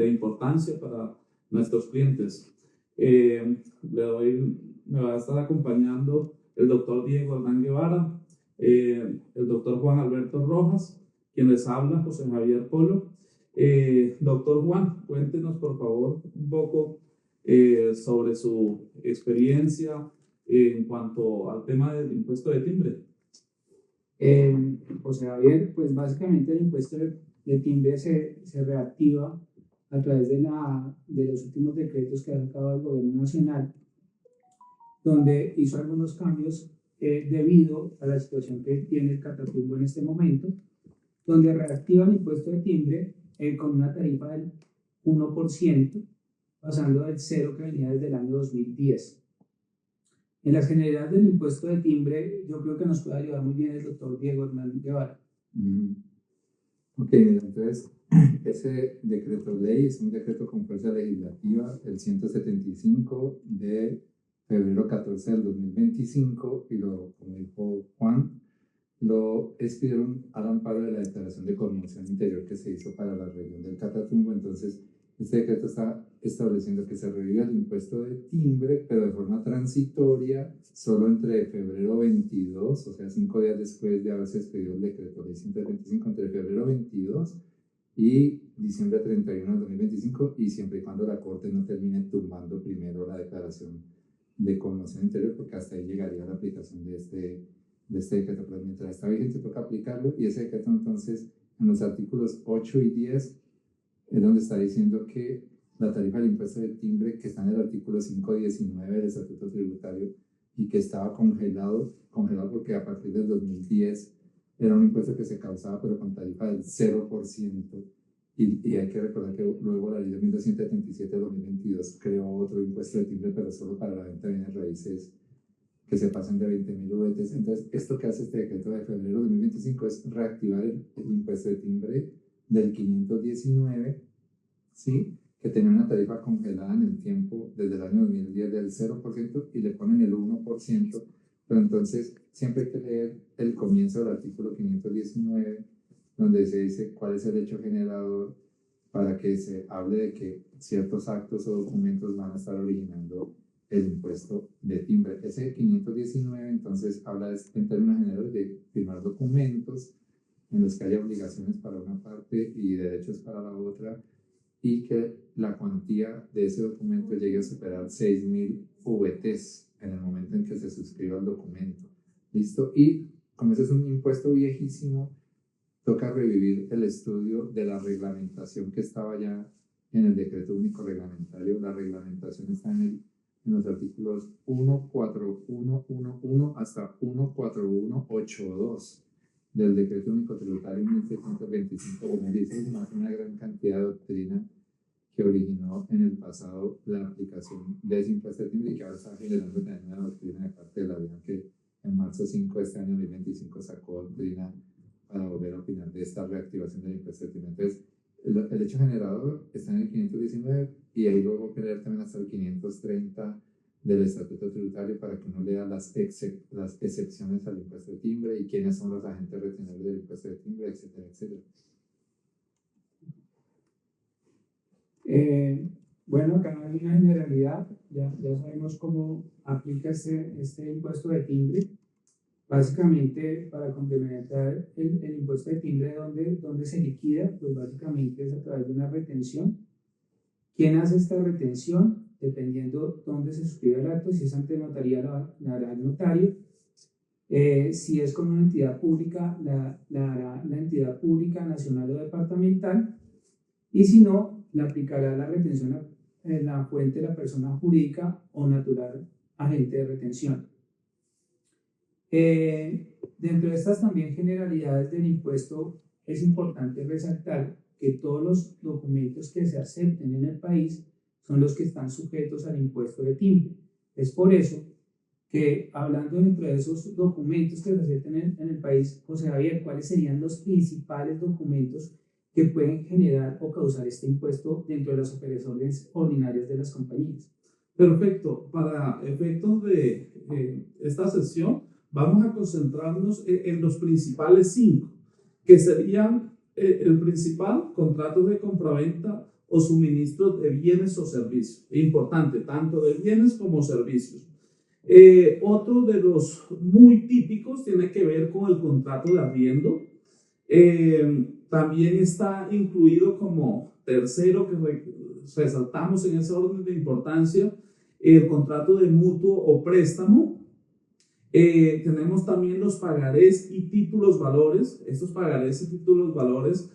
de importancia para nuestros clientes. Me va a estar acompañando el doctor Diego Hernán Guevara, el doctor Juan Alberto Rojas, quien les habla, José Javier Polo. Doctor Juan, cuéntenos por favor un poco sobre su experiencia en cuanto al tema del impuesto de timbre. José Javier, pues básicamente el impuesto de timbre se reactiva a través de los últimos decretos que ha sacado el gobierno nacional, donde hizo algunos cambios debido a la situación que tiene el Catatumbo en este momento, donde reactiva el impuesto de timbre con una tarifa del 1%, pasando del 0 que venía desde el año 2010. En las generalidades del impuesto de timbre, yo creo que nos puede ayudar muy bien el doctor Diego Hernán Guevara. Ok, entonces, ese decreto ley es un decreto con fuerza legislativa, el 175 de febrero 14 del 2025, y como dijo Juan, lo expidieron al amparo de la declaración de conmoción interior que se hizo para la región del Catatumbo. Entonces, este decreto está estableciendo que se reviva el impuesto de timbre, pero de forma transitoria, solo entre febrero 22, o sea, 5 días después de haberse expedido el decreto ley 125, entre febrero 22 y diciembre 31 del 2025, y siempre y cuando la Corte no termine tumbando primero la declaración de conmoción interior, porque hasta ahí llegaría la aplicación de este decreto. Pero mientras está vigente toca aplicarlo, y ese decreto entonces en los artículos 8 y 10 es donde está diciendo que la tarifa del impuesto de timbre, que está en el artículo 519 del Estatuto Tributario y que estaba congelado porque a partir del 2010 era un impuesto que se causaba pero con tarifa del 0%, y hay que recordar que luego la ley de 1277 de 2022 creó otro impuesto de timbre, pero solo para la venta de bienes raíces que se pasan de 20.000 UVTs. Entonces, esto que hace este decreto de febrero de 2025 es reactivar el impuesto de timbre del 519, ¿sí? Que tenía una tarifa congelada en el tiempo desde el año 2010 del 0%, y le ponen el 1%, pero entonces siempre hay que leer el comienzo del artículo 519, donde se dice cuál es el hecho generador para que se hable de que ciertos actos o documentos van a estar originando el impuesto de timbre. Ese 519 entonces habla en términos generales de firmar documentos en los que haya obligaciones para una parte y derechos para la otra, y que la cuantía de ese documento llegue a superar 6.000 VTs en el momento en que se suscriba el documento. ¿Listo? Y como ese es un impuesto viejísimo, toca revivir el estudio de la reglamentación que estaba ya en el decreto único reglamentario. La reglamentación está en los artículos 14111 hasta 14182 del decreto único tributario 1625 de 2016, más una gran cantidad de doctrina que originó en el pasado la aplicación de ese impuesto de timbre, y que ahora está generando también una doctrina de parte de la DIAN, que en marzo 5 de este año 2025 sacó doctrina para volver a opinar de esta reactivación del impuesto de timbre. Entonces, el hecho generador está en el 519, y ahí luego que leer también hasta el 530 del Estatuto Tributario para que uno lea las excepciones al impuesto de timbre y quiénes son los agentes retenedores del impuesto de timbre, etcétera, etcétera. Bueno, acá hay una generalidad, ya sabemos cómo aplica este impuesto de timbre. Básicamente, para complementar el impuesto de timbre, ¿dónde se liquida? Pues básicamente es a través de una retención. ¿Quién hace esta retención? Dependiendo dónde se suscribe el acto, si es ante notaría, la hará el notario. Si es con una entidad pública, la hará la entidad pública, nacional o departamental. Y si no, le aplicará la retención en la fuente de la persona jurídica o natural agente de retención. Dentro de estas también generalidades del impuesto, es importante resaltar que todos los documentos que se acepten en el país son los que están sujetos al impuesto de timbre. Es por eso que, hablando dentro de esos documentos que se acepten en el país, José Javier, ¿cuáles serían los principales documentos que pueden generar o causar este impuesto dentro de las operaciones ordinarias de las compañías? Perfecto. Para efectos de esta sesión, vamos a concentrarnos en los principales 5, que serían el principal, contratos de compraventa o suministro de bienes o servicios. Importante, tanto de bienes como servicios. Otro de los muy típicos tiene que ver con el contrato de arriendo. También está incluido como tercero que resaltamos en ese orden de importancia el contrato de mutuo o préstamo. Tenemos también los pagarés y títulos valores. Estos pagarés y títulos valores,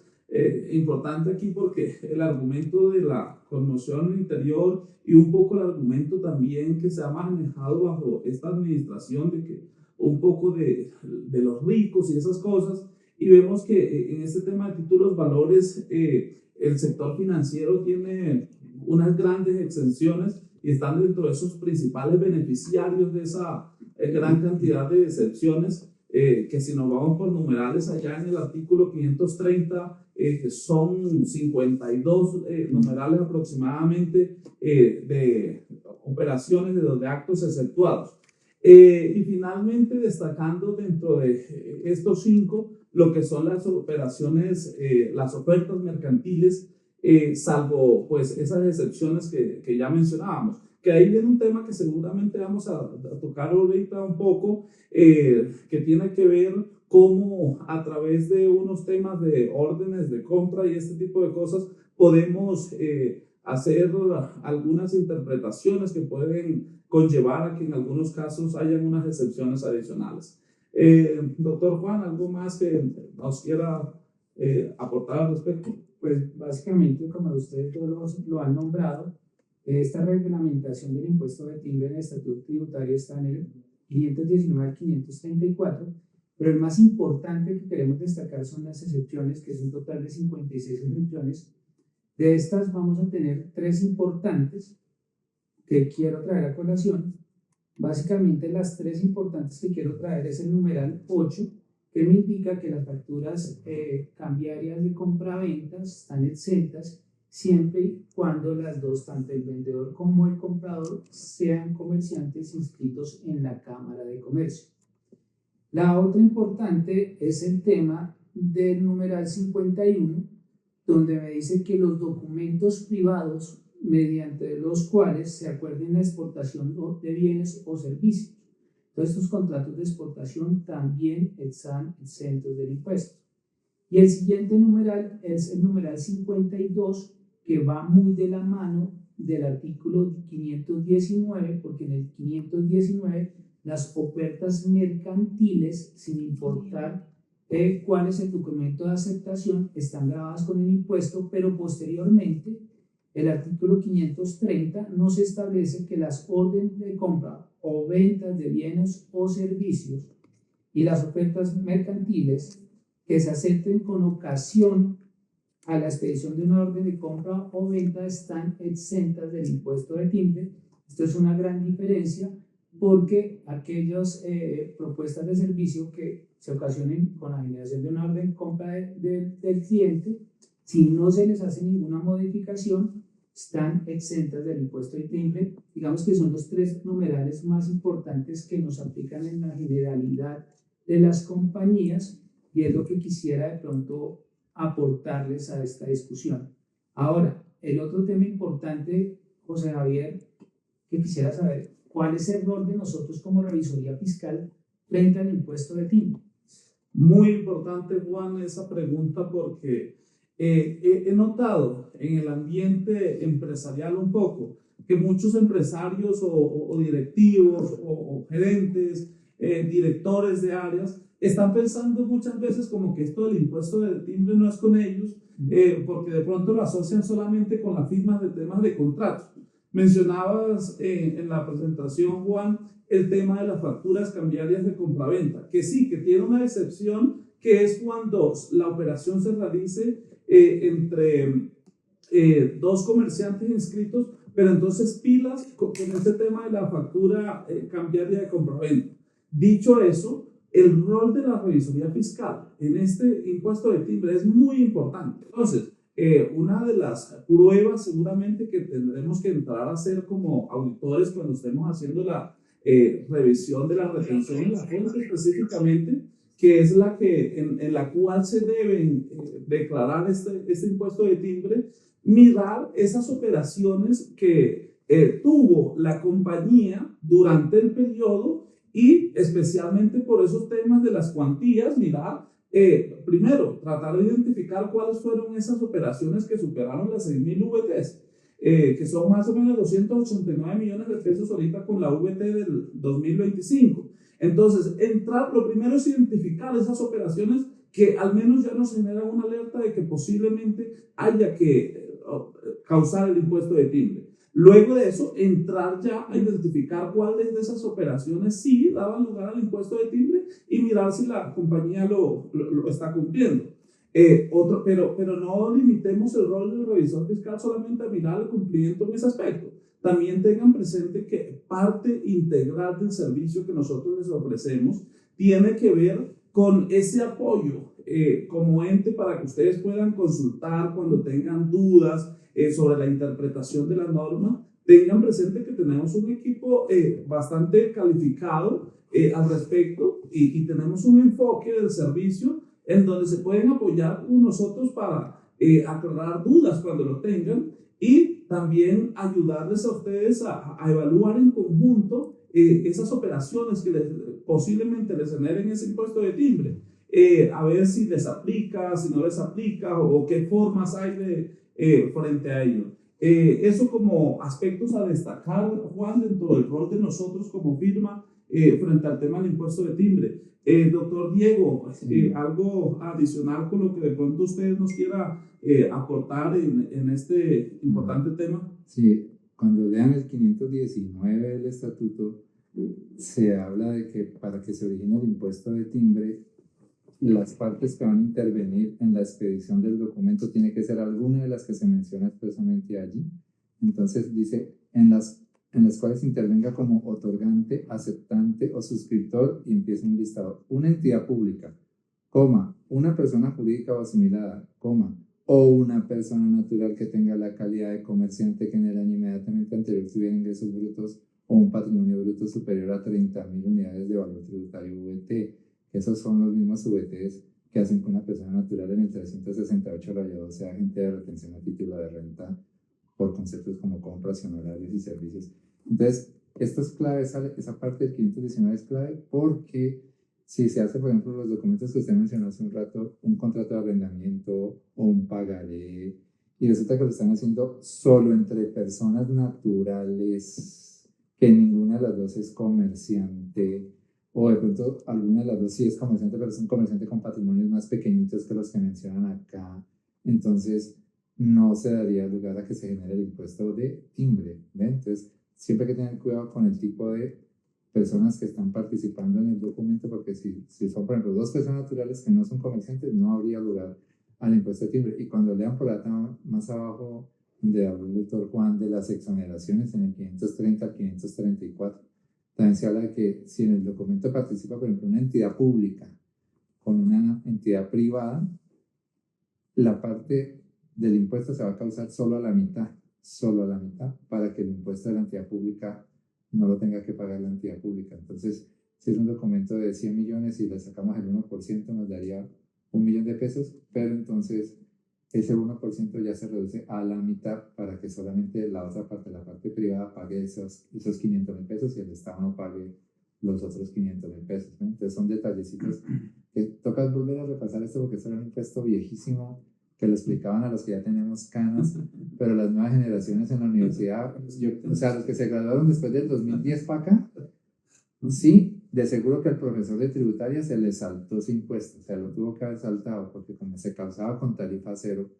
importante aquí porque el argumento de la conmoción interior y un poco el argumento también que se ha manejado bajo esta administración de que un poco de los ricos y esas cosas, y vemos que en este tema de títulos valores el sector financiero tiene unas grandes exenciones y están dentro de esos principales beneficiarios de esa gran cantidad de excepciones, que si nos vamos por numerales allá en el artículo 530, son 52 numerales aproximadamente de operaciones de actos exceptuados. Y finalmente destacando dentro de estos 5 lo que son las operaciones, las ofertas mercantiles, salvo pues esas excepciones que ya mencionábamos, que ahí viene un tema que seguramente vamos a tocar ahorita un poco, que tiene que ver cómo a través de unos temas de órdenes de compra y este tipo de cosas podemos hacer algunas interpretaciones que pueden conllevar a que en algunos casos hayan unas excepciones adicionales. Doctor Juan, ¿algo más que nos quiera aportar al respecto? Pues básicamente, como ustedes todos lo han nombrado, esta reglamentación del impuesto de timbre en el estatuto tributario está en el 519 al 534, pero el más importante que queremos destacar son las excepciones, que es un total de 56 excepciones. De estas vamos a tener 3 importantes que quiero traer a colación. Básicamente las 3 importantes que quiero traer es el numeral 8, que me indica que las facturas cambiarias de compraventas están exentas siempre y cuando las dos, tanto el vendedor como el comprador, sean comerciantes inscritos en la Cámara de Comercio. La otra importante es el tema del numeral 51, donde me dice que los documentos privados mediante los cuales se acuerden la exportación de bienes o servicios. Todos estos contratos de exportación también están exentos del impuesto. Y el siguiente numeral es el numeral 52, que va muy de la mano del artículo 519, porque en el 519 las ofertas mercantiles, sin importar cuál es el documento de aceptación, están grabadas con el impuesto, pero posteriormente el artículo 530 nos establece que las órdenes de compra o ventas de bienes o servicios y las ofertas mercantiles que se acepten con ocasión a la expedición de una orden de compra o venta están exentas del impuesto de timbre. Esto es una gran diferencia porque aquellas propuestas de servicio que se ocasionen con la generación de una orden de compra del cliente, si no se les hace ninguna modificación, están exentas del impuesto de timbre. Digamos que son los 3 numerales más importantes que nos aplican en la generalidad de las compañías, y es lo que quisiera de pronto aportarles a esta discusión. Ahora, el otro tema importante, José Javier, que quisiera saber, ¿cuál es el rol de nosotros como revisoría fiscal frente al impuesto de timbre? Muy importante, Juan, esa pregunta, porque he notado en el ambiente empresarial un poco que muchos empresarios o directivos o gerentes, directores de áreas, están pensando muchas veces como que esto del impuesto de timbre no es con ellos, porque de pronto lo asocian solamente con la firma de temas de contratos. Mencionabas en la presentación, Juan, el tema de las facturas cambiarias de compraventa, que sí, que tiene una excepción, que es cuando la operación se realice entre 2 comerciantes inscritos, pero entonces pilas con este tema de la factura cambiaria de compraventa. Dicho eso, el rol de la revisoría fiscal en este impuesto de timbre es muy importante. Entonces, una de las pruebas seguramente que tendremos que entrar a hacer como auditores cuando estemos haciendo la revisión de la retención de la fuente específicamente, que es la que, en la cual se deben declarar este impuesto de timbre, mirar esas operaciones que tuvo la compañía durante el periodo y especialmente por esos temas de las cuantías, mirar, primero, tratar de identificar cuáles fueron esas operaciones que superaron las 6.000 VTs, que son más o menos 289 millones de pesos ahorita con la VT del 2025. Entonces, lo primero es identificar esas operaciones que al menos ya nos generan una alerta de que posiblemente haya que causar el impuesto de timbre. Luego de eso, entrar ya a identificar cuáles de esas operaciones sí daban lugar al impuesto de timbre y mirar si la compañía lo está cumpliendo. Pero no limitemos el rol del revisor fiscal solamente a mirar el cumplimiento en ese aspecto. También tengan presente que parte integral del servicio que nosotros les ofrecemos tiene que ver con ese apoyo como ente para que ustedes puedan consultar cuando tengan dudas sobre la interpretación de la norma. Tengan presente que tenemos un equipo bastante calificado al respecto y tenemos un enfoque del servicio en donde se pueden apoyar con nosotros para aclarar dudas cuando lo tengan y también ayudarles a ustedes a evaluar en conjunto esas operaciones que posiblemente les generen ese impuesto de timbre, a ver si les aplica, si no les aplica o qué formas hay frente a ello. Eso como aspectos a destacar, Juan, dentro del rol de nosotros como firma frente al tema del impuesto de timbre. Doctor Diego, algo adicional con lo que de pronto usted nos quiera aportar en este importante tema. Sí, cuando lean el 519 del estatuto, se habla de que para que se origine el impuesto de timbre, las partes que van a intervenir en la expedición del documento tiene que ser alguna de las que se menciona expresamente allí. Entonces dice, en las cuales intervenga como otorgante, aceptante o suscriptor, y empieza un listado. Una entidad pública, coma, una persona jurídica o asimilada, coma, o una persona natural que tenga la calidad de comerciante que en el año inmediatamente anterior tuviera ingresos brutos o un patrimonio bruto superior a 30.000 unidades de valor tributario VT. Esos son los mismos VTs que hacen que una persona natural en el 368 sea agente de retención a título de renta por conceptos como compras y honorarios y servicios. Entonces, esto es clave, esa parte del 519 es clave porque si se hace, por ejemplo, los documentos que usted mencionó hace un rato, un contrato de arrendamiento o un pagaré, y resulta que lo están haciendo solo entre personas naturales, que ninguna de las dos es comerciante, o de pronto alguna de las dos sí es comerciante, pero es un comerciante con patrimonios más pequeñitos que los que mencionan acá, entonces no se daría lugar a que se genere el impuesto de timbre, ¿ven? Entonces, siempre hay que tener cuidado con el tipo de personas que están participando en el documento, porque si son, por ejemplo, dos personas naturales que no son comerciantes, no habría lugar al impuesto de timbre. Y cuando lean por acá más abajo, donde habló el doctor Juan de las exoneraciones en el 530 al 534, también se habla de que si en el documento participa, por ejemplo, una entidad pública con una entidad privada, la parte del impuesto se va a causar solo a la mitad, para que el impuesto de la entidad pública no lo tenga que pagar la entidad pública. Entonces, si es un documento de 100 millones y le sacamos el 1%, nos daría 1 millón de pesos, pero entonces ese 1% ya se reduce a la mitad para que solamente la otra parte, la parte privada, pague esos 500.000 pesos y el Estado no pague los otros 500.000 pesos, ¿no? Entonces son detallecitos que toca volver a repasar esto porque esto era un impuesto viejísimo que lo explicaban a los que ya tenemos canas, pero las nuevas generaciones en la universidad, o sea, los que se graduaron después del 2010 para acá, sí, de seguro que al profesor de tributaria se le saltó ese impuesto, o sea, lo tuvo que haber saltado porque como se causaba con tarifa cero,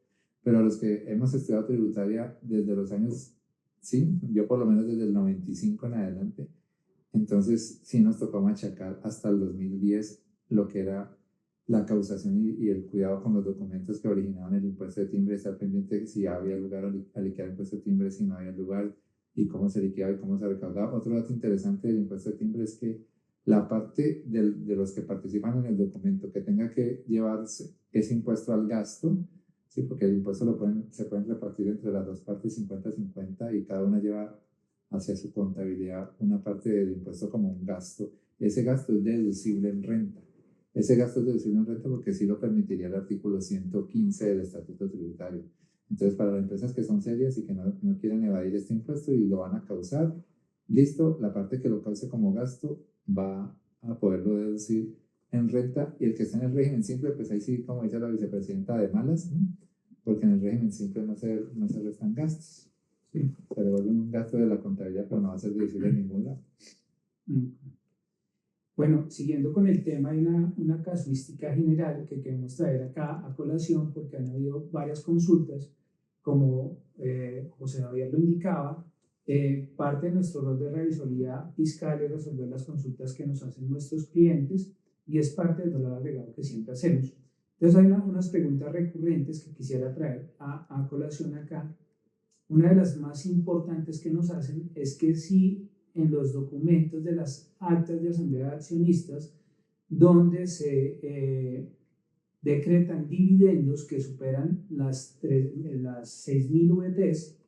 pero a los que hemos estudiado tributaria desde los años, sí, yo por lo menos desde el 95 en adelante, entonces sí nos tocó machacar hasta el 2010 lo que era la causación y el cuidado con los documentos que originaban el impuesto de timbre, estar pendiente de si había lugar a liquidar el impuesto de timbre, si no había lugar, y cómo se liquidaba y cómo se recaudaba. Otro dato interesante del impuesto de timbre es que la parte de los que participan en el documento que tenga que llevarse ese impuesto al gasto, ¿sí? Porque el impuesto se pueden repartir entre las dos partes 50-50 y cada una lleva hacia su contabilidad una parte del impuesto como un gasto. Ese gasto es deducible en renta. ese gasto es deducible en renta porque sí lo permitiría el artículo 115 del Estatuto Tributario. Entonces, para las empresas que son serias y que no quieren evadir este impuesto y lo van a causar, listo, la parte que lo cause como gasto va a poderlo deducir en renta, y el que está en el régimen simple, pues ahí sí, como dice la vicepresidenta, de malas, ¿no? Porque en el régimen simple no se restan gastos. Sí. Se devuelve un gasto de la contabilidad, pero no va a ser deducible en ningún lado. Bueno, siguiendo con el tema, hay una casuística general que queremos traer acá a colación porque han habido varias consultas, como José Javier lo indicaba. Parte de nuestro rol de revisoría fiscal es resolver las consultas que nos hacen nuestros clientes y es parte del valor agregado que siempre hacemos. Entonces hay unas preguntas recurrentes que quisiera traer a colación acá. Una de las más importantes que nos hacen es que si en los documentos de las actas de asamblea de accionistas, donde se decretan dividendos que superan las 6.000 VTs,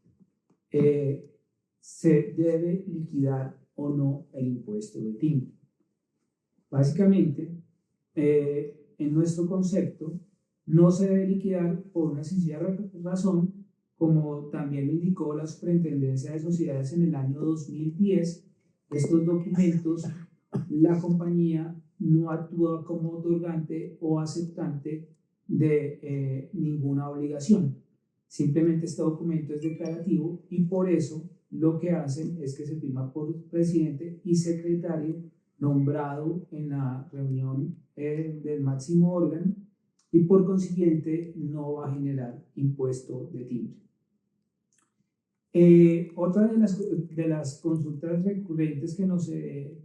se debe liquidar o no el impuesto de timbre. Básicamente, en nuestro concepto, no se debe liquidar por una sencilla razón, como también lo indicó la Superintendencia de Sociedades en el año 2010. Estos documentos, la compañía no actúa como otorgante o aceptante de ninguna obligación. Simplemente este documento es declarativo y por eso lo que hacen es que se firma por presidente y secretario nombrado en la reunión del máximo órgano, y por consiguiente no va a generar impuesto de timbre. Otra de las consultas recurrentes que nos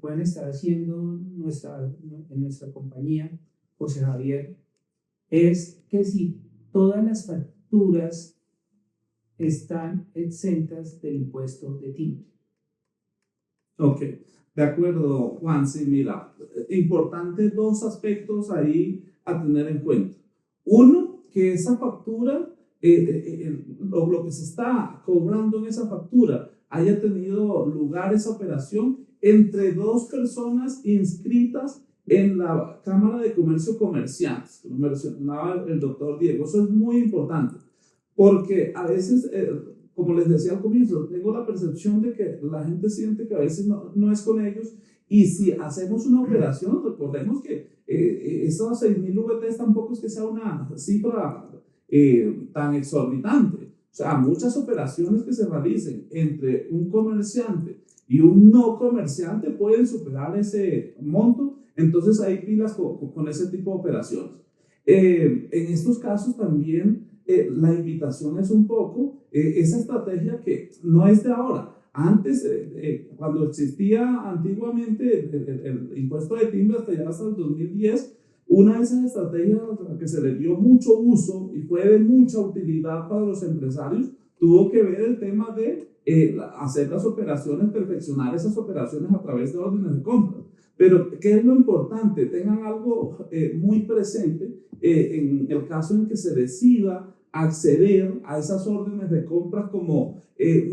pueden estar haciendo en nuestra compañía, José Javier, es que si todas las facturas están exentas del impuesto de timbre. Ok, de acuerdo, Juan. Sí, mira, importante dos aspectos ahí a tener en cuenta. Uno, que esa factura, lo que se está cobrando en esa factura, haya tenido lugar esa operación entre dos personas inscritas en la Cámara de Comercio Comerciantes, como mencionaba el doctor Diego. Eso es muy importante, porque a veces, como les decía al comienzo, tengo la percepción de que la gente siente que a veces no es con ellos, y si hacemos una operación, recordemos que esos 6.000 VTs tampoco es que sea una cifra tan exorbitante. O sea, muchas operaciones que se realicen entre un comerciante y un no comerciante pueden superar ese monto. Entonces hay pilas con ese tipo de operaciones. En estos casos también la invitación es un poco esa estrategia que no es de ahora. Antes, cuando existía antiguamente el impuesto de timbre hasta el 2010, una de esas estrategias a la que se le dio mucho uso y fue de mucha utilidad para los empresarios, tuvo que ver el tema de hacer las operaciones, perfeccionar esas operaciones a través de órdenes de compra. Pero, ¿qué es lo importante? Tengan algo muy presente en el caso en que se decida acceder a esas órdenes de compra como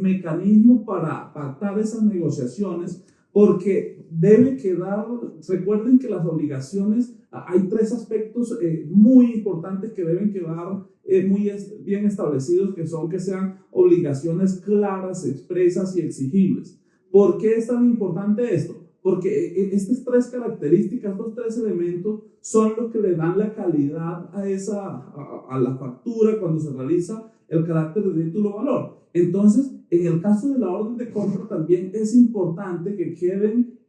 mecanismo para pactar esas negociaciones, porque debe quedar, recuerden que las obligaciones, hay tres aspectos muy importantes que deben quedar muy bien establecidos, que son que sean obligaciones claras, expresas y exigibles. ¿Por qué es tan importante esto? Porque estas tres características, estos tres elementos son los que le dan la calidad a la factura cuando se realiza el carácter de título valor. Entonces, en el caso de la orden de compra también es importante que queden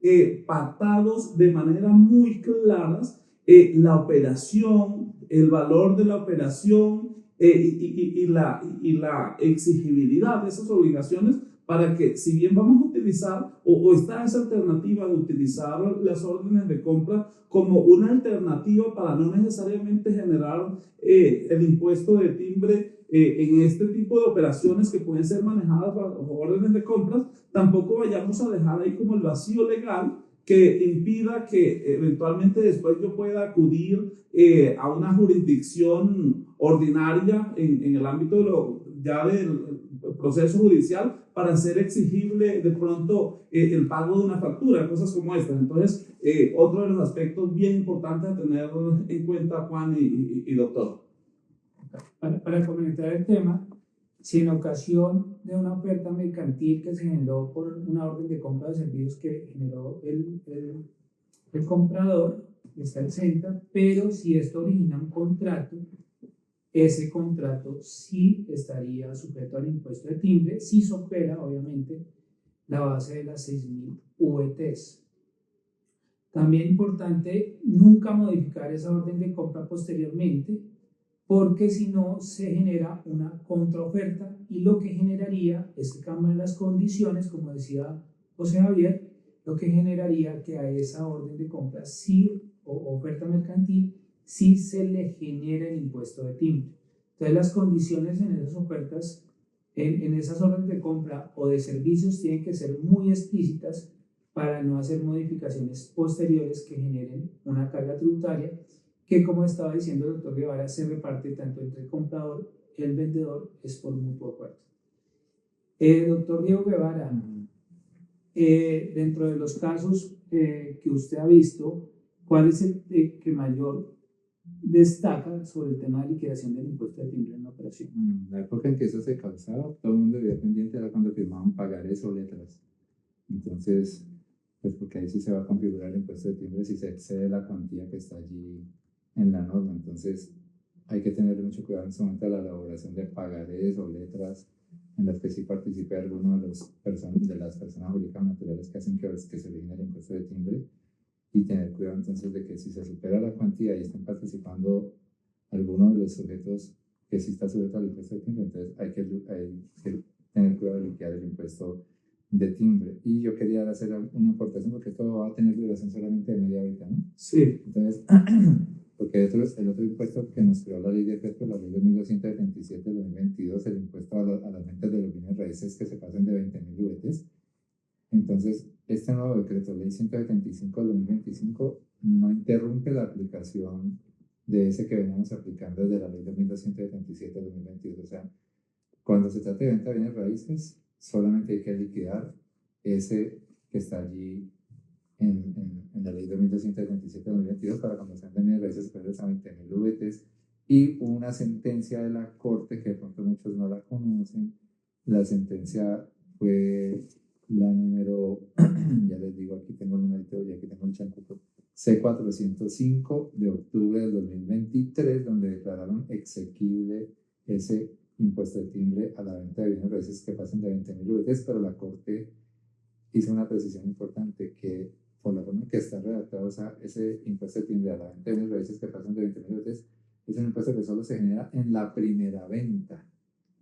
pactados de manera muy claras la operación, el valor de la operación y la exigibilidad de esas obligaciones, para que, si bien vamos a utilizar o está esa alternativa de utilizar las órdenes de compra como una alternativa para no necesariamente generar el impuesto de timbre en este tipo de operaciones que pueden ser manejadas bajo órdenes de compras, tampoco vayamos a dejar ahí como el vacío legal que impida que eventualmente después yo pueda acudir a una jurisdicción ordinaria en el ámbito proceso judicial para hacer exigible de pronto el pago de una factura, cosas como estas. Entonces, otro de los aspectos bien importantes a tener en cuenta, Juan y doctor. Para comentar el tema, si en ocasión de una oferta mercantil que se generó por una orden de compra de servicios que generó el comprador, está exenta, pero si esto origina un contrato, ese contrato sí estaría sujeto al impuesto de timbre, si supera, obviamente, la base de las 6.000 VTs. También importante nunca modificar esa orden de compra posteriormente, porque si no se genera una contraoferta y lo que generaría es que cambian las condiciones, como decía José Javier, lo que generaría que a esa orden de compra sí, o oferta mercantil, sí se le genera el impuesto de timbre. Entonces las condiciones en esas ofertas, en esas órdenes de compra o de servicios tienen que ser muy explícitas para no hacer modificaciones posteriores que generen una carga tributaria que, como estaba diciendo el doctor Guevara, se reparte tanto entre el comprador y el vendedor, es por mutuo acuerdo. Doctor Diego Guevara, dentro de los casos que usted ha visto, ¿cuál es el que mayor destaca sobre el tema de liquidación del impuesto de timbre en la operación? En la época en que eso se causaba, todo el mundo vivía pendiente, era cuando firmaban pagarés o letras. Entonces, pues porque ahí sí se va a configurar el impuesto de timbre si se excede la cuantía que está allí en la norma. Entonces, hay que tener mucho cuidado en ese momento a la elaboración de pagarés o letras en las que sí participe alguno de las personas jurídicas naturales que hacen que se origine el impuesto de timbre, y tener cuidado entonces de que si se supera la cuantía y están participando algunos de los sujetos que sí está sujeto al impuesto de timbre, entonces hay que tener cuidado de liquidar el impuesto de timbre. Y yo quería hacer una aportación, porque esto va a tener duración solamente de media horita, ¿no? Sí. Entonces, porque el otro impuesto que nos creó la ley de petro, la ley de 1277 de 2022, el impuesto a las ventas de los bienes raíces que se pasen de 20.000 VTs. Entonces, este nuevo decreto, ley 175 de 2025, no interrumpe la aplicación de ese que veníamos aplicando desde la ley de 1277 de 2022. O sea, cuando se trata de venta de bienes raíces, solamente hay que liquidar ese que está allí en la ley de 1277 de 2022 para cuando se venden bienes raíces superiores a 20.000 VTs, y una sentencia de la Corte que de pronto muchos no la conocen. La sentencia fue la número, ya les digo, aquí tengo el numerito y aquí tengo el chancuco, C405 de octubre del 2023, donde declararon exequible ese impuesto de timbre a la venta de bienes raíces que pasen de 20.000 VTs, pero la Corte hizo una precisión importante, que por la forma en que está redactado, o sea, ese impuesto de timbre a la venta de bienes raíces que pasan de 20.000 VTs es un impuesto que solo se genera en la primera venta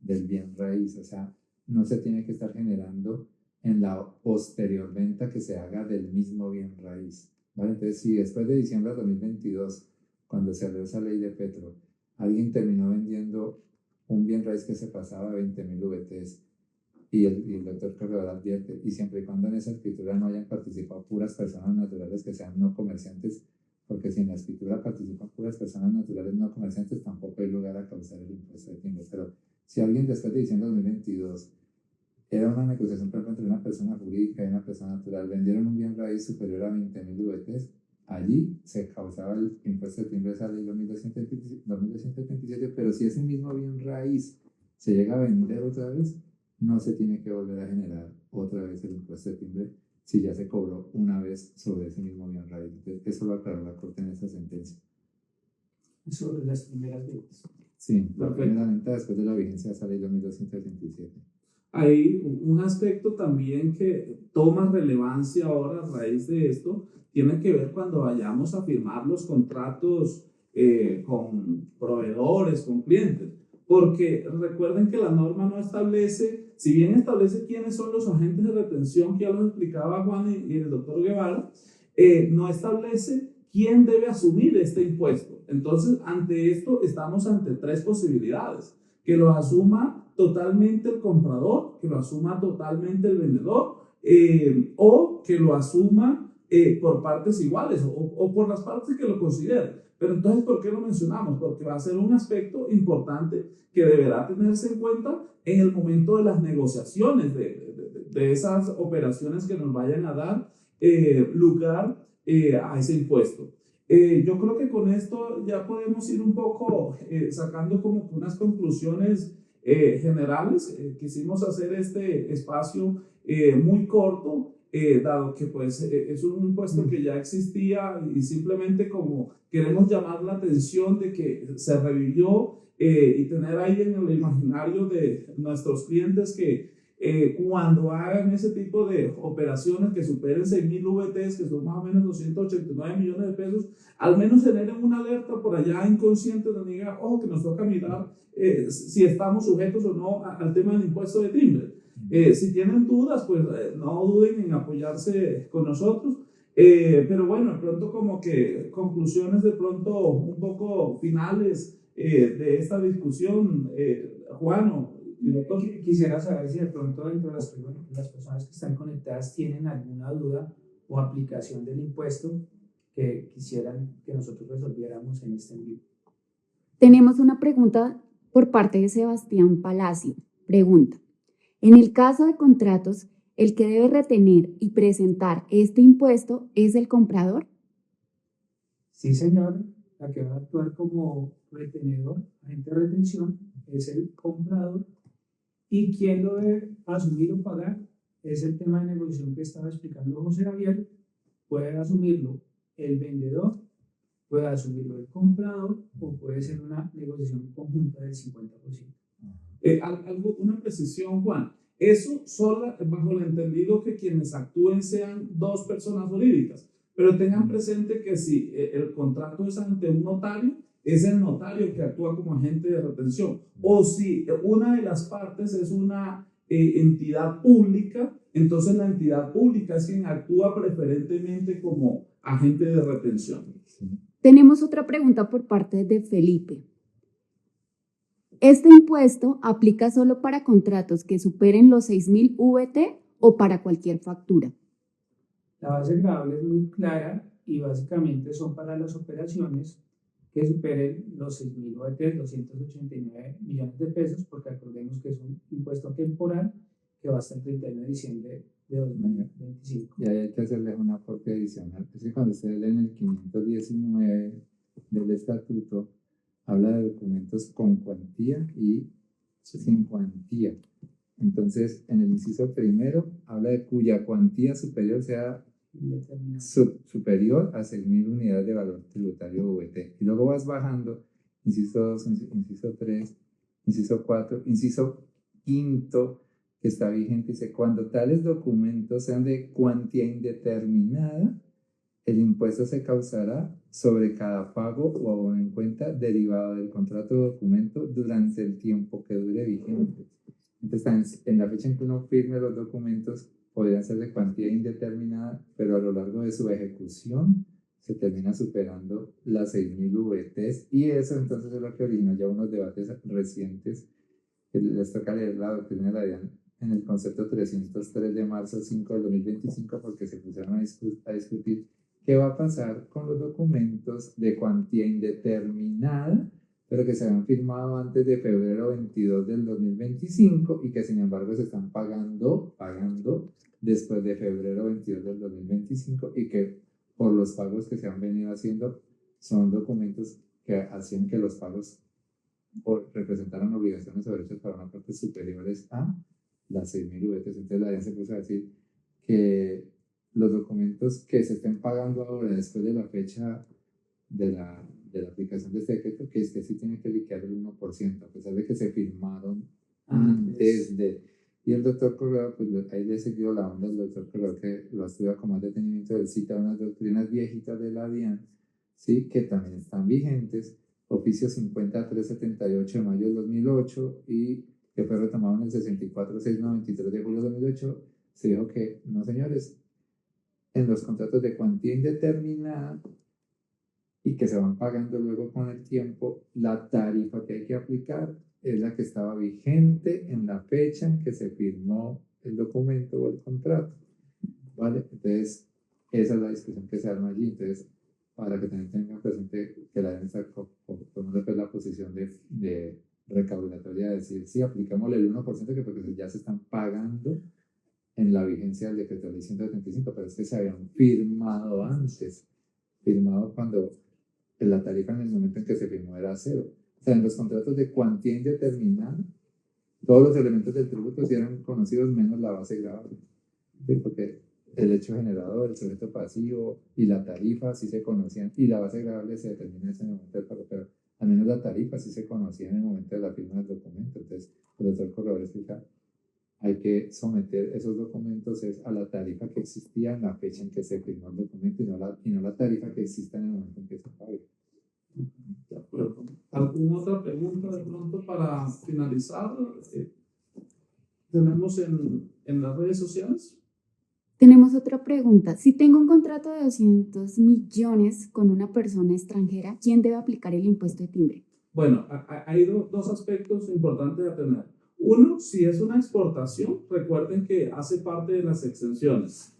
del bien raíz, o sea, no se tiene que estar generando en la posterior venta que se haga del mismo bien raíz, ¿vale? Entonces, si después de diciembre de 2022, cuando se abrió esa ley de petro, alguien terminó vendiendo un bien raíz que se pasaba a 20.000 VTs, y el doctor Corredor advierte, y siempre y cuando en esa escritura no hayan participado puras personas naturales que sean no comerciantes, porque si en la escritura participan puras personas naturales no comerciantes, tampoco hay lugar a causar el impuesto de timbre. Pero si alguien después de diciembre de 2022 era una negociación, por ejemplo, entre una persona jurídica y una persona natural, vendieron un bien raíz superior a 20.000 VTs, allí se causaba el impuesto de timbre de esa ley 2277, pero si ese mismo bien raíz se llega a vender otra vez, no se tiene que volver a generar otra vez el impuesto de timbre si ya se cobró una vez sobre ese mismo bien raíz. Entonces, eso lo aclaró la Corte en esa sentencia. Sobre las primeras ventas. Sí, la primera venta después de la vigencia de esa ley 2277. Hay un aspecto también que toma relevancia ahora a raíz de esto, tiene que ver cuando vayamos a firmar los contratos con proveedores, con clientes, porque recuerden que la norma no establece, si bien establece quiénes son los agentes de retención, que ya los explicaba Juan y el doctor Guevara, no establece quién debe asumir este impuesto. Entonces, ante esto estamos ante tres posibilidades: que lo asuma totalmente el comprador, que lo asuma totalmente el vendedor, o que lo asuma por partes iguales o por las partes que lo consideren. Pero entonces, ¿por qué lo mencionamos? Porque va a ser un aspecto importante que deberá tenerse en cuenta en el momento de las negociaciones de esas operaciones que nos vayan a dar lugar a ese impuesto. Yo creo que con esto ya podemos ir un poco sacando como unas conclusiones generales. Quisimos hacer este espacio muy corto, dado que pues es un impuesto que ya existía y simplemente como queremos llamar la atención de que se revivió y tener ahí en el imaginario de nuestros clientes que cuando hagan ese tipo de operaciones que superen 6.000 VTs, que son más o menos 289 millones de pesos, al menos generen una alerta por allá inconsciente donde diga, ojo, que nos toca mirar si estamos sujetos o no al tema del impuesto de timbre. Si tienen dudas, pues no duden en apoyarse con nosotros. Pero bueno, de pronto como que conclusiones de pronto un poco finales de esta discusión, Juan y doctor. Quisiera saber si de pronto dentro de las personas que están conectadas tienen alguna duda o aplicación del impuesto que quisieran que nosotros resolviéramos en este envío. Tenemos una pregunta por parte de Sebastián Palacio. Pregunta: en el caso de contratos, ¿el que debe retener y presentar este impuesto es el comprador? Sí, señor. La que va a actuar como retenedor, agente de retención, es el comprador. Y quien lo debe asumir o pagar es el tema de negociación que estaba explicando José Javier. Puede asumirlo el vendedor, puede asumirlo el comprador o puede ser una negociación conjunta del 50%. Una precisión, Juan. Eso solo bajo el entendido que quienes actúen sean dos personas jurídicas, pero tengan presente que si el contrato es ante un notario, es el notario que actúa como agente de retención. O si una de las partes es una entidad pública, entonces la entidad pública es quien actúa preferentemente como agente de retención. Tenemos otra pregunta por parte de Felipe. ¿Este impuesto aplica solo para contratos que superen los 6.000 VT o para cualquier factura? La base gravable es muy clara y básicamente son para las operaciones que superen los 6.000 VT, 289 millones de pesos, porque recordemos que es un impuesto temporal que va hasta el 31 de diciembre de 2025. Y ahí hay que hacerle un aporte adicional. Es que cuando ustedes leen el 519 del estatuto, habla de documentos con cuantía y sin cuantía. Entonces, en el inciso primero, habla de cuya cuantía superior sea superior a 6.000 unidades de valor tributario VT. Y luego vas bajando, inciso 2, inciso 3, inciso 4, inciso quinto, que está vigente, dice, cuando tales documentos sean de cuantía indeterminada, el impuesto se causará sobre cada pago o abono en cuenta derivado del contrato o documento durante el tiempo que dure vigente. Entonces, en la fecha en que uno firme los documentos, podrían ser de cuantía indeterminada, pero a lo largo de su ejecución se termina superando las 6.000 VTs, y eso entonces es lo que originó ya unos debates recientes que les toca leer la doctrina de la DIAN en el concepto 303 de marzo 5 del 2025, porque se pusieron a discutir qué va a pasar con los documentos de cuantía indeterminada, pero que se habían firmado antes de febrero 22 del 2025 y que sin embargo se están pagando después de febrero 22 del 2025, y que por los pagos que se han venido haciendo son documentos que hacían que los pagos representaran obligaciones o derechos para una parte superiores a las 6.000 VTs. Entonces la DIAN se puso a decir que los documentos que se estén pagando ahora después de la fecha de la aplicación de este decreto, que sí tiene que liquidar el 1%, a pesar de que se firmaron antes de... Y el doctor Corredor, pues ahí le he seguido la onda al doctor Corredor, que lo ha estudiado con más detenimiento. Él cita unas doctrinas viejitas de la DIAN, ¿sí?, que también están vigentes. Oficio 50378 de mayo del 2008, y que fue retomado en el 64693 de julio del 2008, se dijo que, no señores, en los contratos de cuantía indeterminada y que se van pagando luego con el tiempo, la tarifa que hay que aplicar es la que estaba vigente en la fecha en que se firmó el documento o el contrato, ¿vale? Entonces, esa es la discusión que se arma allí. Entonces, para que también tengan presente que la DEN está tomando pues la posición de recaudatoria, de decir, sí, aplicámosle el 1%, que porque ya se están pagando en la vigencia del decreto ley 175, pero es que se habían firmado antes, firmado cuando la tarifa en el momento en que se firmó era cero. O sea, en los contratos de cuantía indeterminada, todos los elementos del tributo sí eran conocidos menos la base gravable, ¿sí? Porque el hecho generador, el sujeto pasivo y la tarifa sí se conocían, y la base gravable se determina en ese momento del pago, pero al menos la tarifa sí se conocía en el momento de la firma del documento. Entonces, el doctor Corredor explica, hay que someter esos documentos a la tarifa que existía en la fecha en que se firmó el documento y no la tarifa que exista en el momento en que se pague. De acuerdo. ¿Alguna otra pregunta de pronto para finalizar? ¿Tenemos en las redes sociales? Tenemos otra pregunta. Si tengo un contrato de 200 millones con una persona extranjera, ¿quién debe aplicar el impuesto de timbre? Bueno, hay dos aspectos importantes a tener. Uno, si es una exportación, recuerden que hace parte de las exenciones.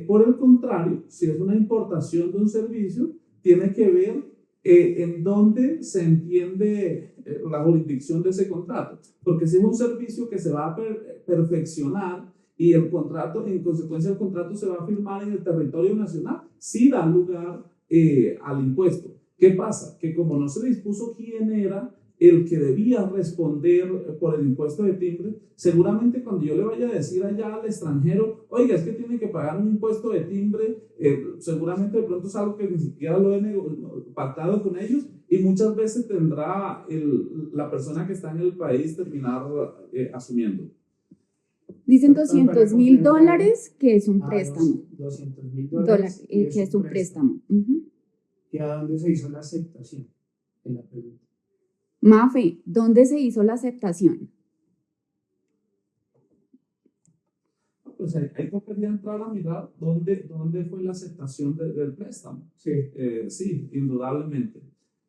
Por el contrario, si es una importación de un servicio, tiene que ver en dónde se entiende la jurisdicción de ese contrato. Porque si es un servicio que se va a perfeccionar y el contrato, en consecuencia el contrato se va a firmar en el territorio nacional, sí da lugar al impuesto. ¿Qué pasa? Que como no se dispuso quién era el que debía responder por el impuesto de timbre, seguramente cuando yo le vaya a decir allá al extranjero, oiga, es que tiene que pagar un impuesto de timbre, seguramente de pronto es algo que ni siquiera lo he pactado con ellos, y muchas veces tendrá la persona que está en el país terminar asumiendo. Dicen $200,000 que es un préstamo. $200,000 que es un préstamo. Uh-huh. ¿Y a dónde se hizo la aceptación? En la pregunta. Mafe, ¿dónde se hizo la aceptación? Pues hay que entrar a mirar dónde fue la aceptación del préstamo. Sí. Sí, indudablemente.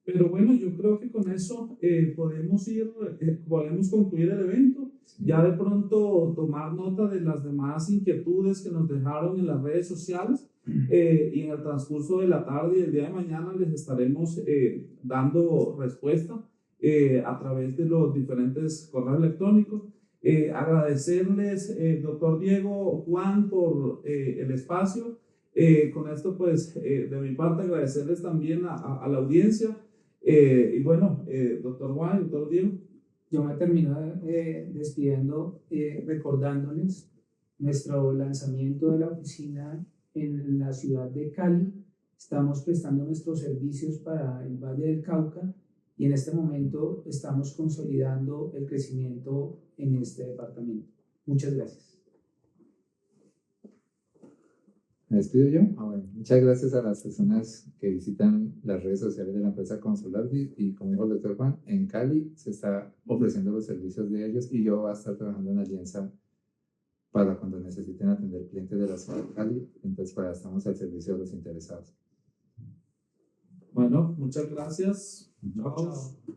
Pero bueno, yo creo que con eso podemos concluir el evento. Sí. Ya de pronto tomar nota de las demás inquietudes que nos dejaron en las redes sociales, y en el transcurso de la tarde y el día de mañana les estaremos dando respuesta a través de los diferentes correos electrónicos. Agradecerles, doctor Diego, Juan, por el espacio. Con esto, pues, de mi parte, agradecerles también a la audiencia. Y bueno, doctor Juan, doctor Diego. Yo me termino despidiendo recordándoles nuestro lanzamiento de la oficina en la ciudad de Cali. Estamos prestando nuestros servicios para el Valle del Cauca y en este momento estamos consolidando el crecimiento en este departamento. Muchas gracias. ¿Me despido yo? Bueno, muchas gracias a las personas que visitan las redes sociales de la empresa Consolardi, y como dijo el doctor Juan, en Cali se está ofreciendo los servicios de ellos y yo voy a estar trabajando en alianza para cuando necesiten atender clientes de la ciudad de Cali. Entonces, para estamos al servicio de los interesados. Bueno, muchas gracias. Chao.